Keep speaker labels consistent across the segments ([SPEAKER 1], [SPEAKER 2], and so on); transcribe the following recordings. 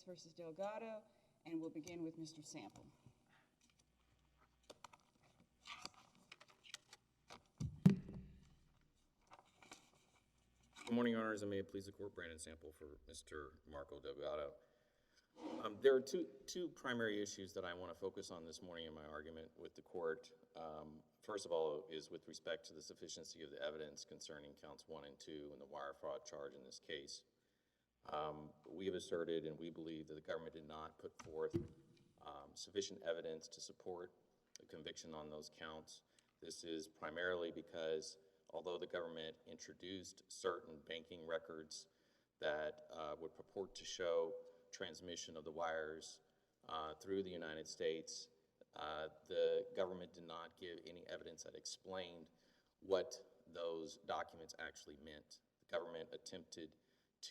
[SPEAKER 1] versus Delgado, and we'll begin with Mr. Sample.
[SPEAKER 2] Good morning, Your Honors, and may it please the Court, Brandon Sample for Mr. Marco Delgado. There are two primary issues that I want to focus on this morning in my argument with the Court. First of all is with respect to the sufficiency of the evidence concerning counts 1 and 2 and the wire fraud charge in this case. We have asserted and we believe that the government did not put forth sufficient evidence to support the conviction on those counts. This is primarily because although the government introduced certain banking records that would purport to show transmission of the wires through the United States, the government did not give any evidence that explained what those documents actually meant. The government attempted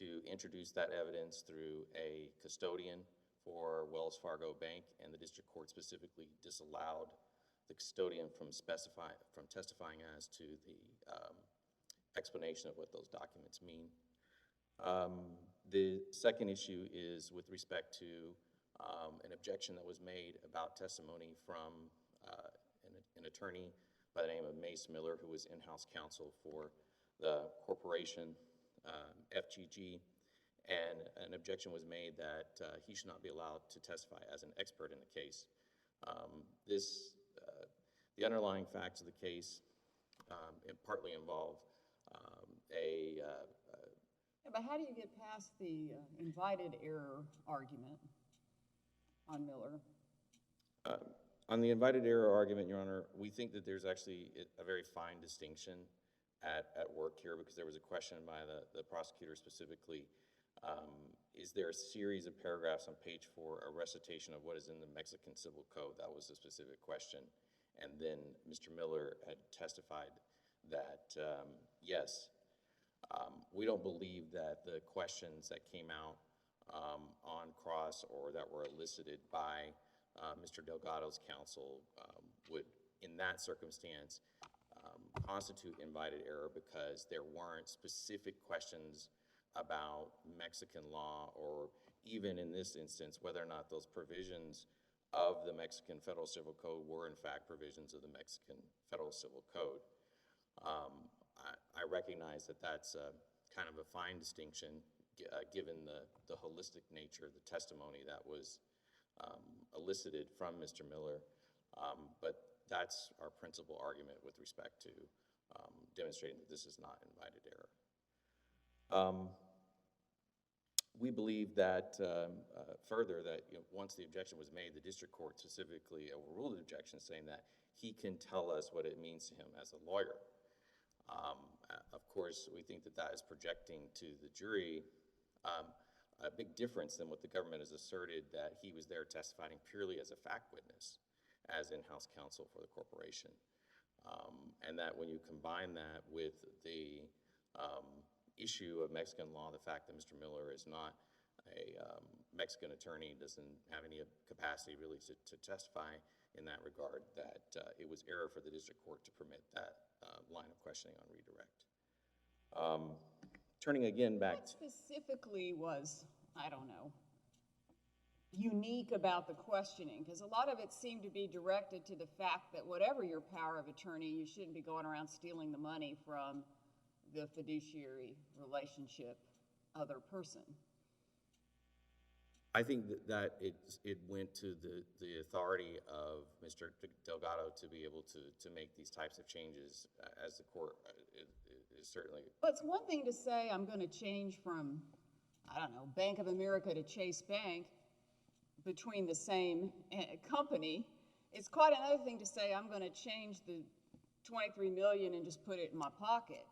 [SPEAKER 2] to introduce that evidence through a custodian for Wells Fargo Bank, and the district court specifically disallowed the custodian from testifying as to the explanation of what those documents mean. The second issue is with respect to an objection that was made about testimony from an attorney by the name of Mace Miller, who was in-house counsel for the corporation FGG, and an objection was made that he should not be allowed to testify as an expert in the case. The underlying facts of the case partly involve
[SPEAKER 1] But how do you get past the invited error argument on Miller?
[SPEAKER 2] On the invited error argument, Your Honor, we think that there's actually a very fine distinction at work here, because there was a question by the prosecutor specifically. Is there a series of paragraphs on page 4, a recitation of what is in the Mexican Civil Code? That was the specific question. And then Mr. Miller had testified that, yes, we don't believe that the questions that came out on cross or that were elicited by Mr. Delgado's counsel would, in that circumstance, constitute invited error, because there weren't specific questions about Mexican law, or even in this instance, whether or not those provisions of the Mexican Federal Civil Code were in fact provisions of the Mexican Federal Civil Code. I recognize that that's kind of a fine distinction given the holistic nature of the testimony that was elicited from Mr. Miller, but that's our principal argument with respect to demonstrating that this is not invited error. We believe that further that once the objection was made, the district court specifically overruled the objection, saying that he can tell us what it means to him as a lawyer. Of course, we think that that is projecting to the jury a big difference than what the government has asserted, that he was there testifying purely as a fact witness, as in-house counsel for the corporation. And that when you combine that with the issue of Mexican law, the fact that Mr. Miller is not a Mexican attorney, doesn't have any capacity really to testify in that regard, that it was error for the district court to permit that line of questioning on redirect. Turning again back.
[SPEAKER 1] What specifically was, I don't know, unique about the questioning? Because a lot of it seemed to be directed to the fact that whatever your power of attorney, you shouldn't be going around stealing the money from the fiduciary relationship other person.
[SPEAKER 2] I think that it went to the authority of Mr. Delgado to be able to make these types of changes, as the court is certainly.
[SPEAKER 1] But it's one thing to say I'm going to change from, I don't know, Bank of America to Chase Bank between the same company. It's quite another thing to say I'm going to change the $23 million and just put it in my pocket.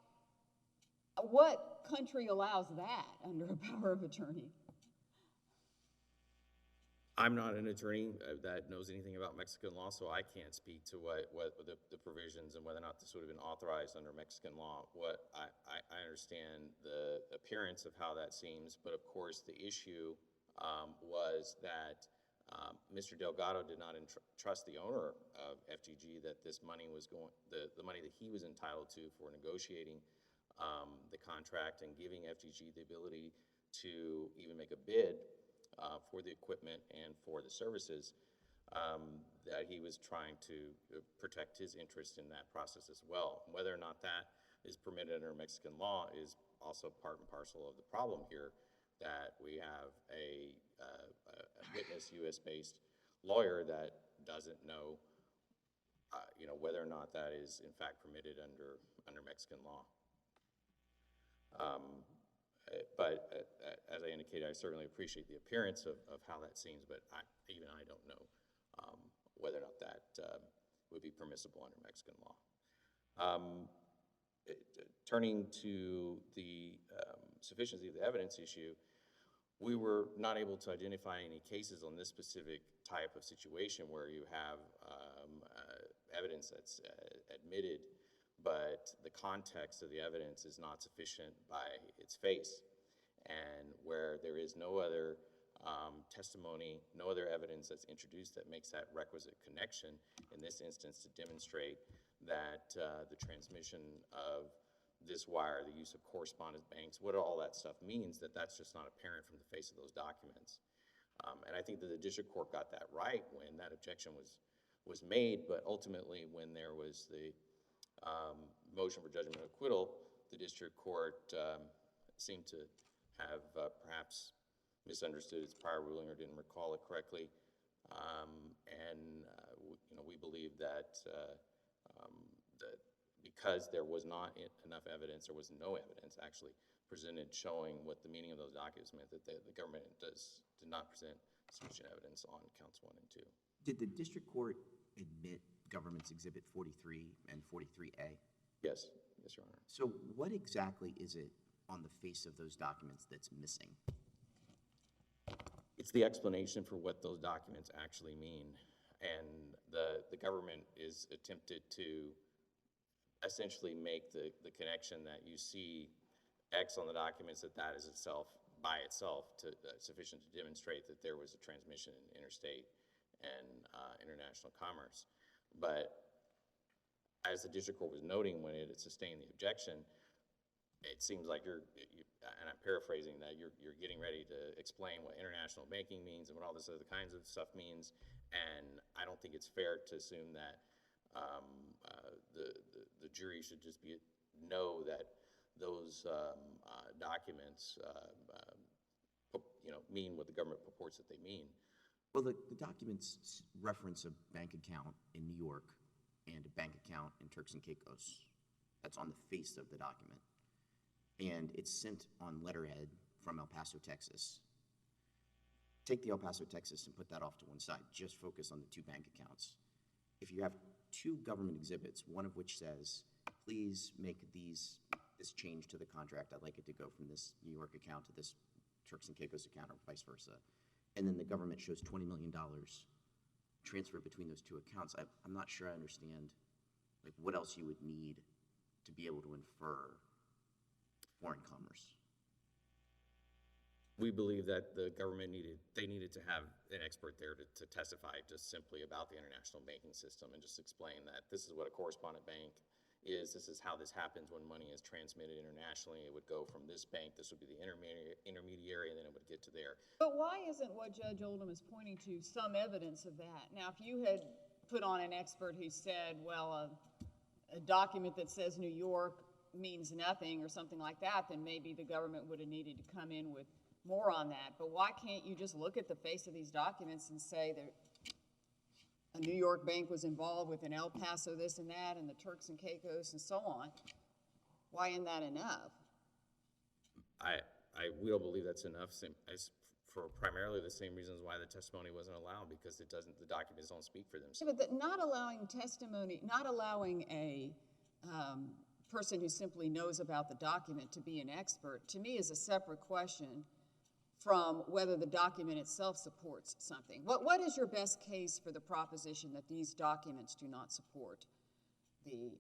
[SPEAKER 1] What country allows that under a power of attorney?
[SPEAKER 2] I'm not an attorney that knows anything about Mexican law, so I can't speak to what the provisions and whether or not this would have been authorized under Mexican law. What I understand the appearance of how that seems, but of course the issue was that Mr. Delgado did not trust the owner of FGG that this money was the money that he was entitled to for negotiating the contract and giving FGG the ability to even make a bid for the equipment and for the services, that he was trying to protect his interest in that process as well. Whether or not that is permitted under Mexican law is also part and parcel of the problem here, that we have a witness, U.S.-based lawyer that doesn't know, whether or not that is in fact permitted under Mexican law. But as I indicated, I certainly appreciate the appearance of how that seems, but even I don't know whether or not that would be permissible under Mexican law. Turning to the sufficiency of the evidence issue, we were not able to identify any cases on this specific type of situation where you have evidence that's admitted, but the context of the evidence is not sufficient by its face, and where there is no other testimony, no other evidence that's introduced that makes that requisite connection, in this instance to demonstrate that the transmission of this wire, the use of correspondent banks, what all that stuff means, that's just not apparent from the face of those documents. And I think that the district court got that right when that objection was made, but ultimately when there was the motion for judgment of acquittal, the district court seemed to have perhaps misunderstood its prior ruling or didn't recall it correctly. We believe that because there was not enough evidence, there was no evidence actually presented showing what the meaning of those documents meant, that the government did not present sufficient evidence on counts 1 and 2.
[SPEAKER 3] Did the district court admit government's Exhibit 43 and 43A?
[SPEAKER 2] Yes, yes, Your Honor.
[SPEAKER 3] So what exactly is it on the face of those documents that's missing?
[SPEAKER 2] It's the explanation for what those documents actually mean, and the government is attempted to essentially make the connection that you see X on the documents, that is itself, by itself, sufficient to demonstrate that there was a transmission in interstate and international commerce. But as the district court was noting when it sustained the objection, it seems like and I'm paraphrasing that, you're getting ready to explain what international banking means and what all this other kinds of stuff means, and I don't think it's fair to assume that the jury should just know that those documents mean what the government purports that they mean.
[SPEAKER 3] Well, the documents reference a bank account in New York and a bank account in Turks and Caicos. That's on the face of the document. And it's sent on letterhead from El Paso, Texas. Take the El Paso, Texas and put that off to one side. Just focus on the 2 bank accounts. If you have 2 government exhibits, one of which says, please make this change to the contract. I'd like it to go from this New York account to this Turks and Caicos account or vice versa. And then the government shows $20 million transfer between those 2 accounts. I'm not sure I understand what else you would need to be able to infer foreign commerce.
[SPEAKER 2] We believe that the government needed to have an expert there to testify just simply about the international banking system and just explain that this is what a correspondent bank is, this is how this happens when money is transmitted internationally. It would go from this bank, this would be the intermediary, and then it would get to there.
[SPEAKER 1] But why isn't what Judge Oldham is pointing to some evidence of that? Now, if you had put on an expert who said, well, a document that says New York means nothing or something like that, then maybe the government would have needed to come in with more on that. But why can't you just look at the face of these documents and say that a New York bank was involved with an El Paso this and that and the Turks and Caicos and so on? Why isn't that enough?
[SPEAKER 2] We don't believe that's enough, for primarily the same reasons why the testimony wasn't allowed, because the documents don't speak for themselves.
[SPEAKER 1] Yeah, but not allowing testimony, not allowing a person who simply knows about the document to be an expert, to me is a separate question from whether the document itself supports something. What is your best case for the proposition that these documents do not support the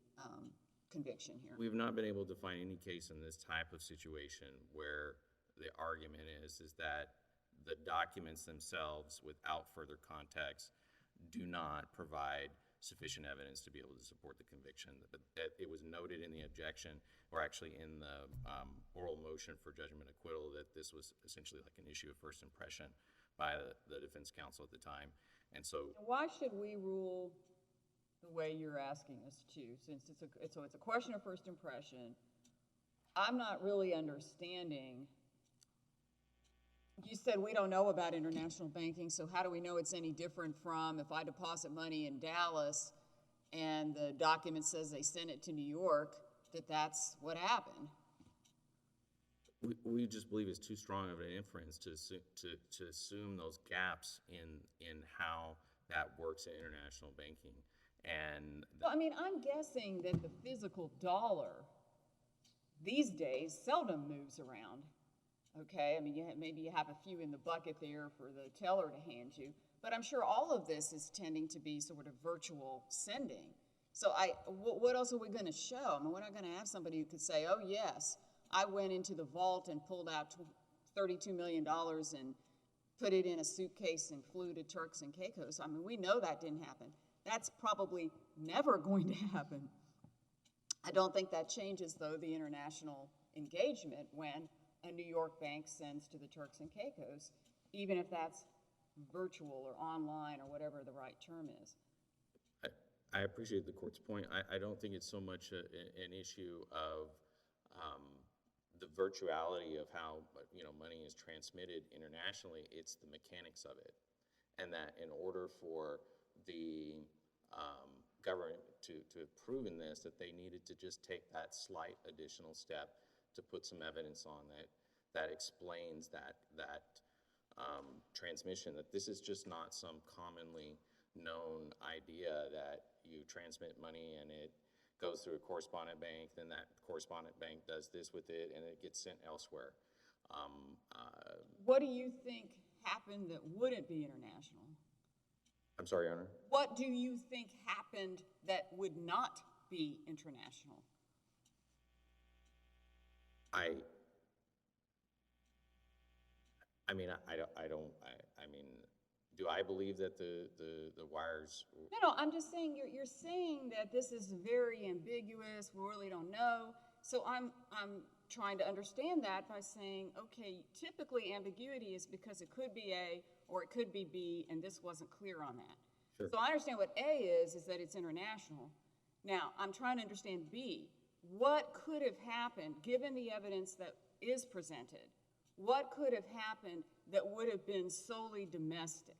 [SPEAKER 1] conviction here?
[SPEAKER 2] We've not been able to find any case in this type of situation where the argument is that the documents themselves, without further context, do not provide sufficient evidence to be able to support the conviction. It was noted in the objection, or actually in the oral motion for judgment acquittal, that this was essentially like an issue of first impression by the defense counsel at the time. And so,
[SPEAKER 1] Why should we rule the way you're asking us to, since it's a question of first impression? I'm not really understanding. You said we don't know about international banking, so how do we know it's any different from if I deposit money in Dallas and the document says they sent it to New York, that's what happened?
[SPEAKER 2] we just believe it's too strong of an inference to assume those gaps in how that works in international banking. And
[SPEAKER 1] Well, I mean, I'm guessing that the physical dollar these days seldom moves around, okay? I mean, maybe you have a few in the bucket there for the teller to hand you, but I'm sure all of this is tending to be sort of virtual sending. So what else are we going to show? I mean, we're not going to have somebody who could say, oh, yes, I went into the vault and pulled out $32 million and put it in a suitcase and flew to Turks and Caicos. I mean, we know that didn't happen. That's probably never going to happen. I don't think that changes, though, the international engagement when a New York bank sends to the Turks and Caicos, even if that's virtual or online or whatever the right term is.
[SPEAKER 2] I appreciate the court's point. I don't think it's so much an issue of the virtuality of how money is transmitted internationally. It's the mechanics of it, and that in order for the government to have proven this, that they needed to just take that slight additional step to put some evidence on that explains that transmission, that this is just not some commonly known idea that you transmit money and it goes through a correspondent bank, then that correspondent bank does this with it and it gets sent elsewhere.
[SPEAKER 1] What do you think happened that wouldn't be international?
[SPEAKER 2] I'm sorry, Your Honor?
[SPEAKER 1] What do you think happened that would not be international?
[SPEAKER 2] I mean, do I believe that the wires?
[SPEAKER 1] No, I'm just saying you're saying that this is very ambiguous. We really don't know. So I'm trying to understand that by saying, okay, typically ambiguity is because it could be A or it could be B, and this wasn't clear on that.
[SPEAKER 2] Sure.
[SPEAKER 1] So I understand what A is that it's international. Now, I'm trying to understand B. What could have happened, given the evidence that is presented, what could have happened that would have been solely domestic?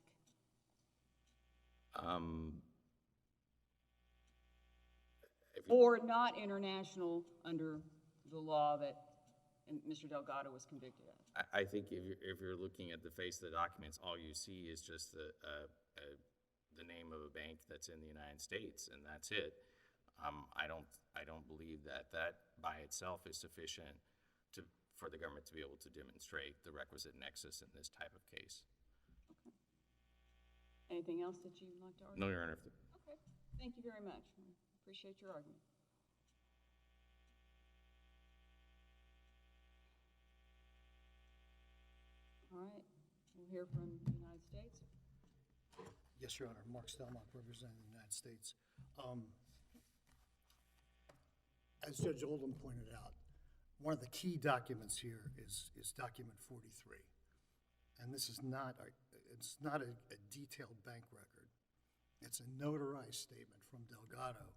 [SPEAKER 1] Or not international under the law that Mr. Delgado was convicted of?
[SPEAKER 2] I think if you're looking at the face of the documents, all you see is just the name of a bank that's in the United States, and that's it. I don't believe that by itself is sufficient for the government to be able to demonstrate the requisite nexus in this type of case.
[SPEAKER 1] Okay. Anything else that you'd like to argue?
[SPEAKER 2] No, Your Honor.
[SPEAKER 1] Okay. Thank you very much. I appreciate your argument. All right. We'll hear from the United States.
[SPEAKER 4] Yes, Your Honor. Mark Stelmach, representing the United States. As Judge Oldham pointed out, one of the key documents here is document 43. And this is not a detailed bank record. It's a notarized statement from Delgado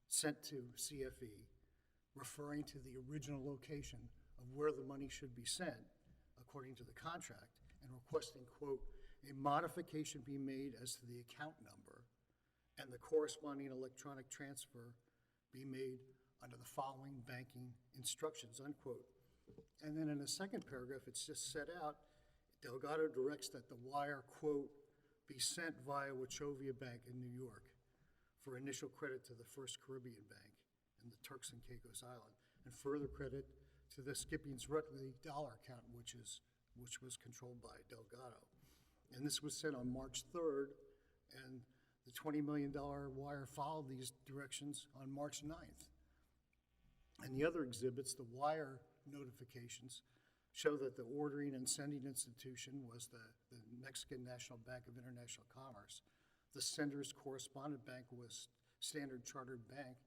[SPEAKER 4] sent to CFE referring to the original location of where the money should be sent according to the contract and requesting, quote, a modification be made as to the account number and the corresponding electronic transfer be made under the following banking instructions, unquote. And then in the second paragraph, it's just set out, Delgado directs that the wire, quote, be sent via Wachovia Bank in New York for initial credit to the First Caribbean Bank in the Turks and Caicos Island, and further credit to the Skippings Rutley dollar account, which was controlled by Delgado. And this was sent on March 3rd, and the $20 million wire followed these directions on March 9th. And the other exhibits, the wire notifications, show that the ordering and sending institution was the Mexican National Bank of International Commerce. The sender's correspondent bank was Standard Chartered Bank,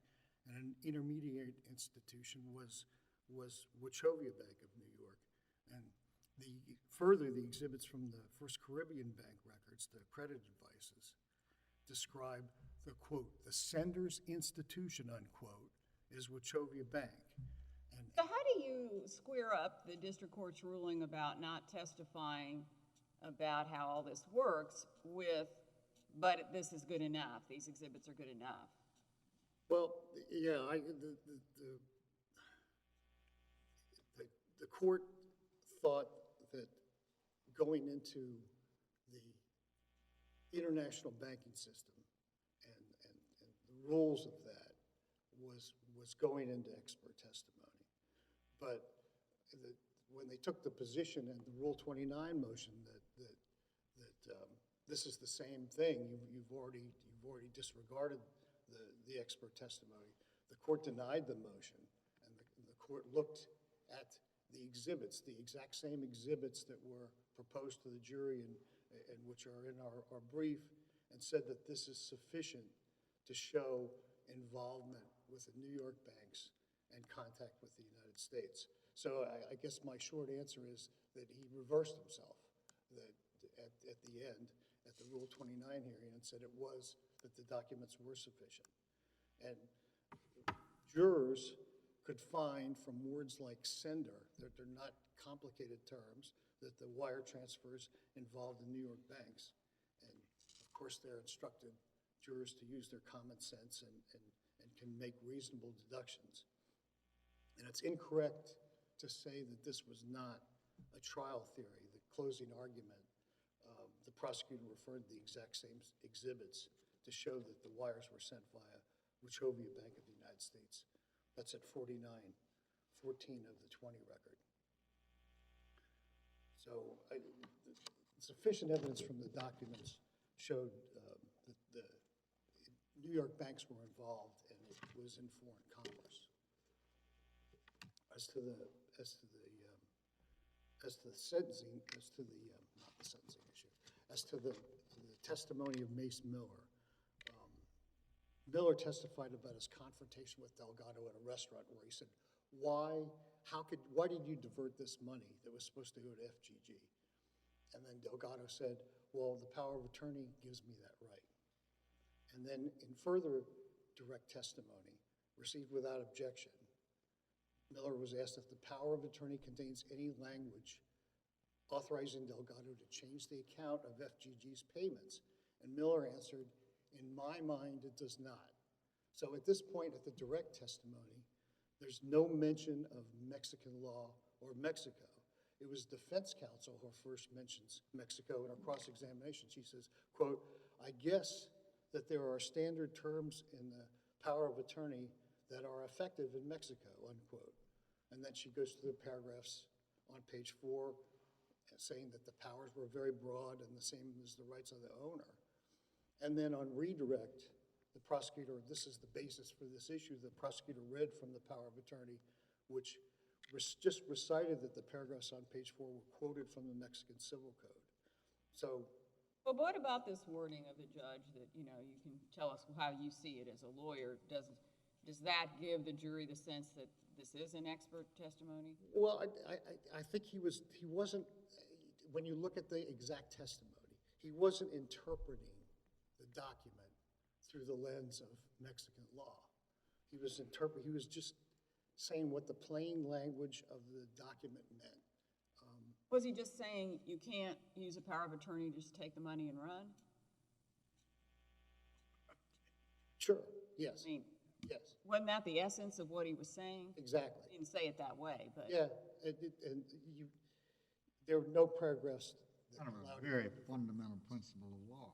[SPEAKER 4] and an intermediate institution was Wachovia Bank of New York. And Further, the exhibits from the First Caribbean Bank records, the credit advices, describe the, quote, the sender's institution, unquote, is Wachovia Bank. And
[SPEAKER 1] So how do you square up the district court's ruling about not testifying about how all this works with, but this is good enough, these exhibits are good enough?
[SPEAKER 4] well, yeah, the court thought that going into the international banking system and the rules of that was going into expert testimony. But when they took the position in the Rule 29 motion that this is the same thing, you've already disregarded the expert testimony, the court denied the motion, and the court looked at the exhibits, the exact same exhibits that were proposed to the jury and which are in our brief, and said that this is sufficient to show involvement with the New York banks and contact with the United States. So I guess my short answer is that he reversed himself at the end, at the Rule 29 hearing, and said it was, that the documents were sufficient. And jurors could find from words like sender, that they're not complicated terms, that the wire transfers involved the New York banks. And of course, they're instructed jurors to use their common sense and can make reasonable deductions. And it's incorrect to say that this was not a trial theory. The closing argument, the prosecutor referred to the exact same exhibits to show that the wires were sent via Wachovia Bank of the United States. That's at 49, 14 of the 20 record. So sufficient evidence from the documents showed that the New York banks were involved and it was in foreign commerce. As to the sentencing, not the sentencing issue, as to the testimony of Mace Miller. Miller testified about his confrontation with Delgado at a restaurant where he said, why did you divert this money that was supposed to go to FGG? And then Delgado said, well, the power of attorney gives me that right. And then in further direct testimony, received without objection, Miller was asked if the power of attorney contains any language authorizing Delgado to change the account of FGG's payments. And Miller answered, in my mind, it does not. So at this point, at the direct testimony, there's no mention of Mexican law or Mexico. It was defense counsel who first mentions Mexico in her cross-examination. She says, quote, I guess that there are standard terms in the power of attorney that are effective in Mexico, unquote. And then she goes through the paragraphs on page 4, saying that the powers were very broad and the same as the rights of the owner. And then on redirect, the prosecutor, this is the basis for this issue, the prosecutor read from the power of attorney, which just recited that the paragraphs on page 4 were quoted from the Mexican Civil Code. So.
[SPEAKER 1] Well, what about this wording of the judge that, you can tell us how you see it as a lawyer? Does that give the jury the sense that this is an expert testimony?
[SPEAKER 4] Well, I think he wasn't, when you look at the exact testimony, he wasn't interpreting the document through the lens of Mexican law. He was just saying what the plain language of the document meant.
[SPEAKER 1] Was he just saying you can't use a power of attorney to just take the money and run?
[SPEAKER 4] Sure, yes.
[SPEAKER 1] I mean,
[SPEAKER 4] yes.
[SPEAKER 1] wasn't that the essence of what he was saying?
[SPEAKER 4] Exactly.
[SPEAKER 1] He didn't say it that way, but.
[SPEAKER 4] Yeah, there were no paragraphs.
[SPEAKER 5] Kind of a very fundamental principle of law.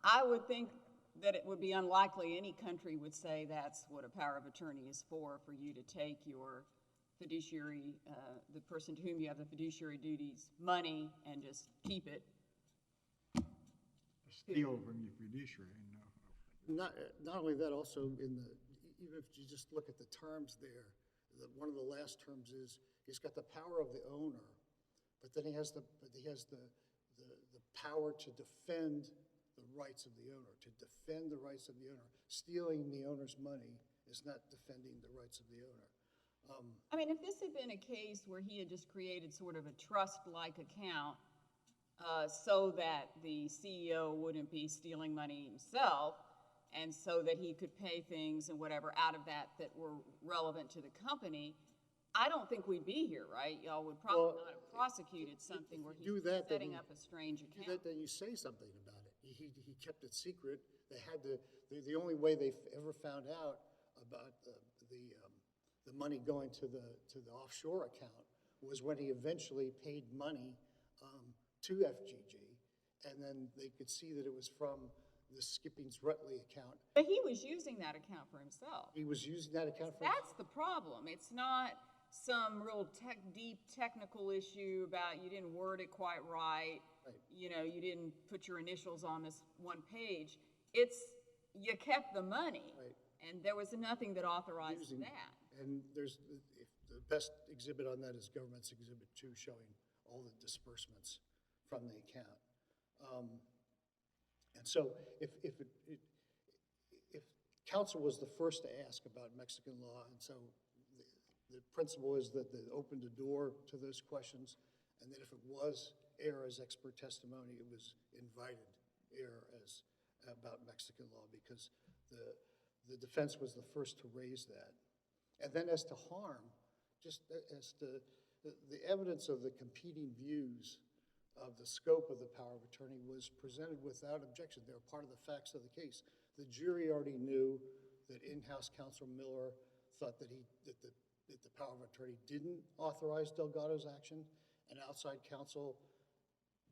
[SPEAKER 1] I would think that it would be unlikely any country would say that's what a power of attorney is for you to take your fiduciary, the person to whom you have the fiduciary duties, money, and just keep it.
[SPEAKER 5] Steal from your fiduciary, no.
[SPEAKER 4] Not only that, also even if you just look at the terms there, one of the last terms is he's got the power of the owner, but then he has the power to defend the rights of the owner, to defend the rights of the owner. Stealing the owner's money is not defending the rights of the owner.
[SPEAKER 1] I mean, if this had been a case where he had just created sort of a trust-like account so that the CEO wouldn't be stealing money himself, and so that he could pay things and whatever out of that that were relevant to the company, I don't think we'd be here, right? Y'all would probably not have prosecuted something where
[SPEAKER 4] do
[SPEAKER 1] he's
[SPEAKER 4] that, then
[SPEAKER 1] setting
[SPEAKER 4] you-
[SPEAKER 1] up a strange
[SPEAKER 4] Do
[SPEAKER 1] account.
[SPEAKER 4] that, then you say something about it. He kept it secret. They had to, the only way they ever found out about the money going to the offshore account was when he eventually paid money to FGG, and then they could see that it was from the Skippings Rutley account.
[SPEAKER 1] But he was using that account for himself.
[SPEAKER 4] He was using that account for.
[SPEAKER 1] That's the problem. It's not some real deep technical issue about you didn't word it quite right.
[SPEAKER 4] Right.
[SPEAKER 1] You know, you didn't put your initials on this one page. It's you kept the money,
[SPEAKER 4] Right.
[SPEAKER 1] and there was nothing that authorized
[SPEAKER 4] Using-
[SPEAKER 1] that.
[SPEAKER 4] And there's, if the best exhibit on that is Government's Exhibit 2 showing all the disbursements from the account. And so if counsel was the first to ask about Mexican law, and so the principle is that they opened the door to those questions, and that if it was error as expert testimony, it was invited error as about Mexican law, because the defense was the first to raise that. And then as to harm, just as to the evidence of the competing views of the scope of the power of attorney was presented without objection. They were part of the facts of the case. The jury already knew that in-house counsel Miller thought that the power of attorney didn't authorize Delgado's action, and outside counsel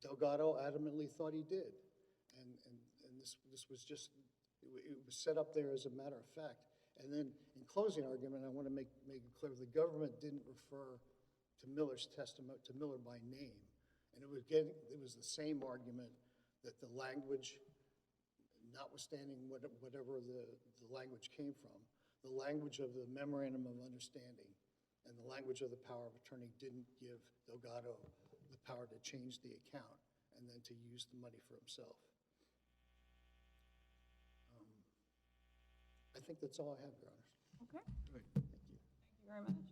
[SPEAKER 4] Delgado adamantly thought he did. And this was just, it was set up there as a matter of fact. And then in closing argument, I want to make it clear, the government didn't refer to Miller's testimony, to Miller by name. And it was the same argument that the language, notwithstanding whatever the language came from, the language of the memorandum of understanding and the language of the power of attorney didn't give Delgado the power to change the account and then to use the money for himself. I think that's all I have, Your Honors.
[SPEAKER 1] Okay.
[SPEAKER 5] Good.
[SPEAKER 1] Thank you very much.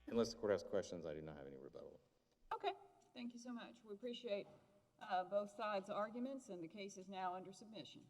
[SPEAKER 2] Unless the court has questions, I do not have any rebuttal.
[SPEAKER 1] Okay. Thank you so much. We appreciate both sides' arguments, and the case is now under submission.